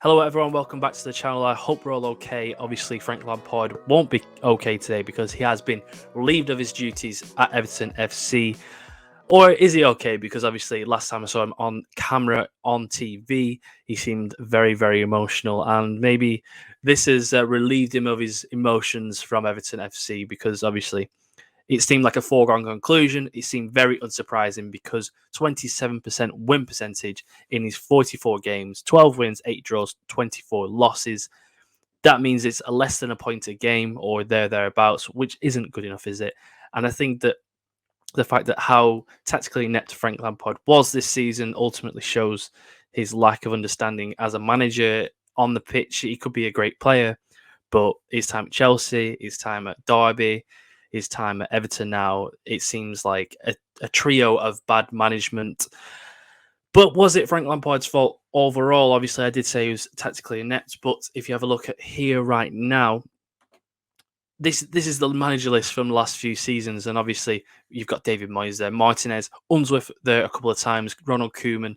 Hello, everyone. Welcome back to the channel. I hope we're all okay. Obviously, Frank Lampard won't be okay today because he has been relieved of his duties at Everton FC. Or is he okay? Because obviously, last time I saw him on camera on TV, he seemed very, very emotional. And maybe this has relieved him of his emotions from Everton FC because obviously it seemed like a foregone conclusion. It seemed very unsurprising because 27% win percentage in his 44 games, 12 wins, 8 draws, 24 losses. That means it's a less than a point a game or thereabouts, which isn't good enough, is it? And I think that the fact that how tactically inept Frank Lampard was this season ultimately shows his lack of understanding as a manager on the pitch. He could be a great player, but his time at Chelsea, his time at Derby, his time at Everton now, it seems like a trio of bad management. But was it Frank Lampard's fault overall? Obviously, I did say he was tactically inept, but if you have a look at here right now, this is the manager list from the last few seasons, and obviously you've got David Moyes there, Martinez, Unsworth there a couple of times, Ronald Koeman,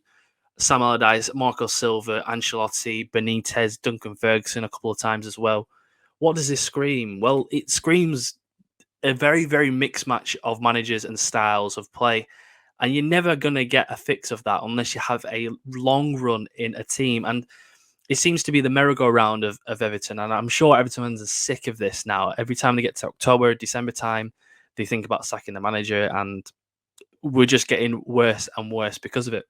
Sam Allardyce, Marco Silva, Ancelotti, Benitez, Duncan Ferguson a couple of times as well. What does this scream? Well, it screams a very, very mixed match of managers and styles of play. And you're never going to get a fix of that unless you have a long run in a team. And it seems to be the merry-go-round of Everton. And I'm sure Everton fans are sick of this now. Every time they get to October, December time, they think about sacking the manager. And we're just getting worse and worse because of it.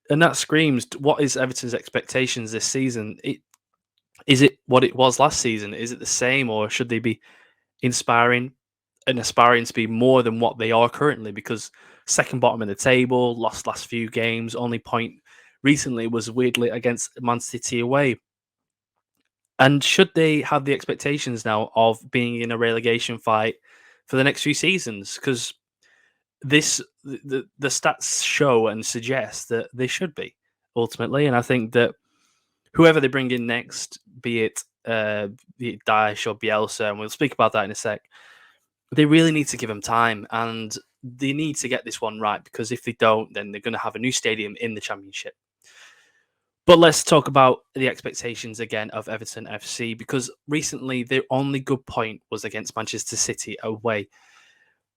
And that screams, what is Everton's expectations this season? Is it what it was last season? Is it the same, or should they be inspiring and aspiring to be more than what they are currently? Because second bottom of the table, lost last few games, only point recently was weirdly against Man City away. And should they have the expectations now of being in a relegation fight for the next few seasons? Because the stats show and suggest that they should be ultimately, and I think that whoever they bring in next, be it Daesh or Bielsa, and we'll speak about that in a sec, they really need to give them time, and they need to get this one right, because if they don't, then they're going to have a new stadium in the Championship. But let's talk about the expectations again of Everton FC, because recently their only good point was against Manchester City away.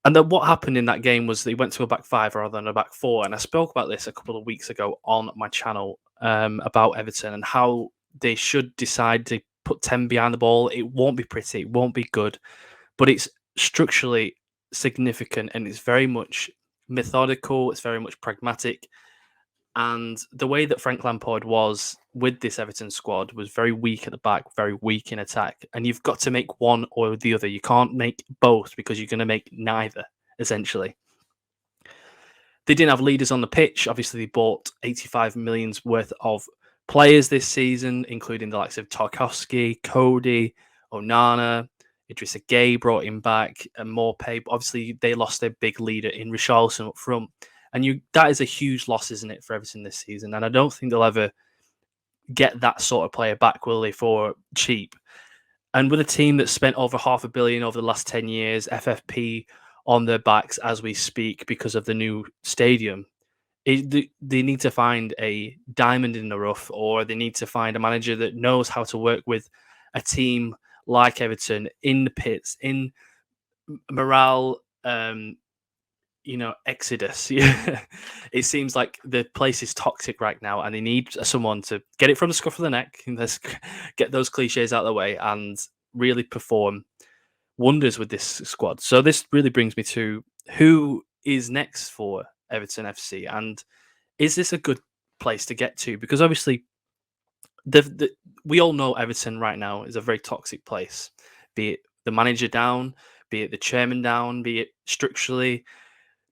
And then what happened in that game was they went to a back five rather than a back four. And I spoke about this a couple of weeks ago on my channel about Everton and how they should decide to put 10 behind the ball. It won't be pretty, it won't be good, but it's structurally significant and it's very much methodical, it's very much pragmatic. And the way that Frank Lampard was with this Everton squad was very weak at the back, very weak in attack. And you've got to make one or the other. You can't make both because you're going to make neither, essentially. They didn't have leaders on the pitch. Obviously, they bought 85 millions worth of players this season, including the likes of Tarkowski, Cody, Onana, Idrissa Gueye brought him back, and more pay. But obviously, they lost their big leader in Richarlison up front. And that is a huge loss, isn't it, for Everton this season? And I don't think they'll ever get that sort of player back, will they, for cheap? And with a team that's spent over $500 million over the last 10 years, FFP on their backs as we speak because of the new stadium, they need to find a diamond in the rough, or they need to find a manager that knows how to work with a team like Everton in the pits, in morale, exodus. Yeah, it seems like the place is toxic right now, and they need someone to get it from the scruff of the neck. Let's get those cliches out of the way and really perform wonders with this squad. So this really brings me to who is next for Everton FC, and is this a good place to get to? Because obviously, we all know Everton right now is a very toxic place. Be it the manager down, be it the chairman down, be it structurally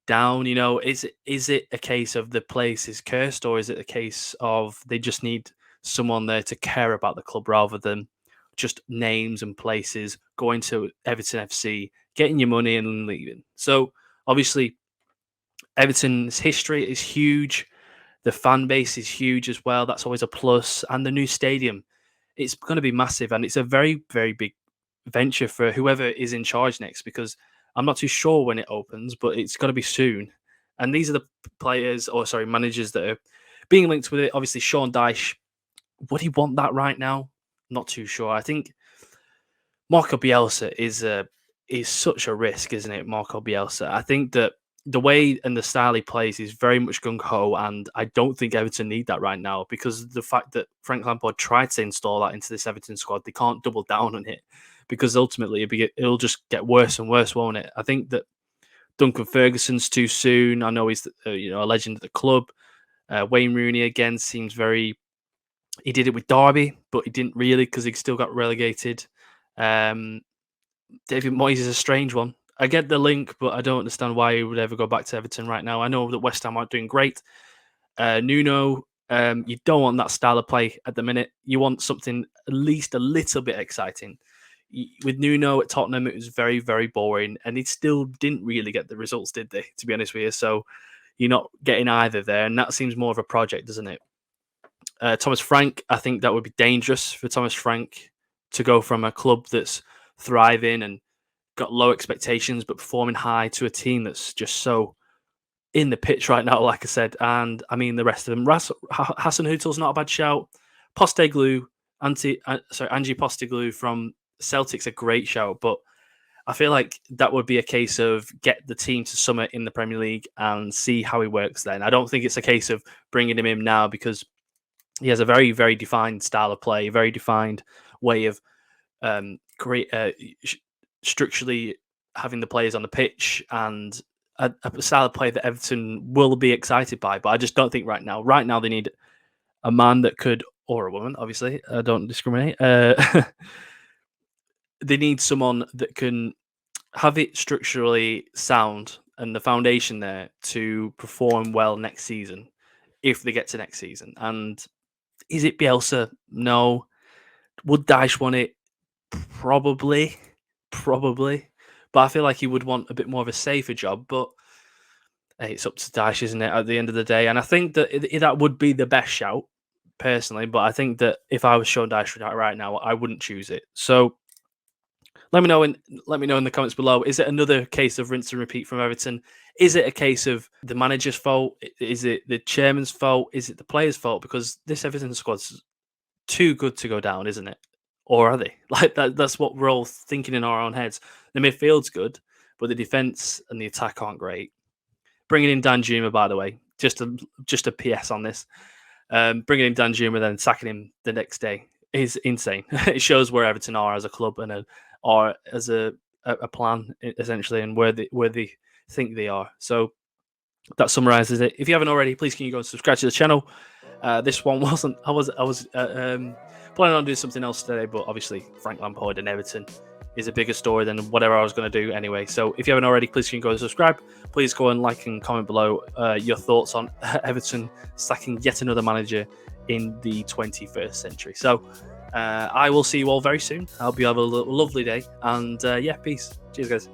down. Is it a case of the place is cursed, or is it a case of they just need someone there to care about the club rather than just names and places, going to Everton FC, getting your money and leaving? So obviously Everton's history is huge. The fan base is huge as well. That's always a plus. And the new stadium, it's going to be massive. And it's a very, very big venture for whoever is in charge next, because I'm not too sure when it opens, but it's got to be soon. And these are the managers that are being linked with it. Obviously, Sean Dyche would he want that right now? Not too sure. I think Marco Bielsa is such a risk, isn't it? Marco Bielsa. I think that the way and the style he plays is very much gung ho, and I don't think Everton need that right now because of the fact that Frank Lampard tried to install that into this Everton squad. They can't double down on it because ultimately it'll just get worse and worse, won't it? I think that Duncan Ferguson's too soon. I know he's a legend at the club. Wayne Rooney again seems very. He did it with Derby, but he didn't really because he still got relegated. David Moyes is a strange one. I get the link, but I don't understand why he would ever go back to Everton right now. I know that West Ham aren't doing great. Nuno, you don't want that style of play at the minute. You want something at least a little bit exciting. With Nuno at Tottenham, it was very, very boring, and he still didn't really get the results, did they? To be honest with you, so you're not getting either there, and that seems more of a project, doesn't it? Thomas Frank, I think that would be dangerous for Thomas Frank to go from a club that's thriving and got low expectations but performing high to a team that's just so in the pitch right now, like I said. And I mean, the rest of them. Hassan Hüttel's not a bad shout. Postecoglou, Ange Postecoglou from Celtic's a great shout, but I feel like that would be a case of get the team to summer in the Premier League and see how he works then. I don't think it's a case of bringing him in now because he has a very, very defined style of play, a very defined way of structurally having the players on the pitch and a style of play that Everton will be excited by. But I just don't think right now. Right now, they need a man that could, or a woman, obviously. I don't discriminate. They need someone that can have it structurally sound and the foundation there to perform well next season if they get to next season. And is it Bielsa? No. Would Dyche want it? Probably. But I feel like he would want a bit more of a safer job. But hey, it's up to Dyche, isn't it, at the end of the day? And I think that that would be the best shout, personally. But I think that if I was Sean Dyche right now, I wouldn't choose it. So let me know in the comments below. Is it another case of rinse and repeat from Everton? Is it a case of the manager's fault? Is it the chairman's fault? Is it the players' fault? Because this Everton squad's too good to go down, isn't it? Or are they? Like that's what we're all thinking in our own heads. The midfield's good, but the defense and the attack aren't great. Bringing in Dan Juma, by the way, just a PS on this. Bringing in Dan Juma, then sacking him the next day is insane. It shows where Everton are as a club and are as a plan essentially, and where they think they are. So that summarizes it. If you haven't already, please can you go and subscribe to the channel. This one wasn't. I was planning on doing something else today, but obviously Frank Lampard and Everton is a bigger story than whatever I was going to do anyway. So if you haven't already, please can you go and subscribe. Please go and like and comment below your thoughts on Everton sacking yet another manager in the 21st century. So I will see you all very soon. I hope you have a lovely day, and yeah, peace. Cheers, guys.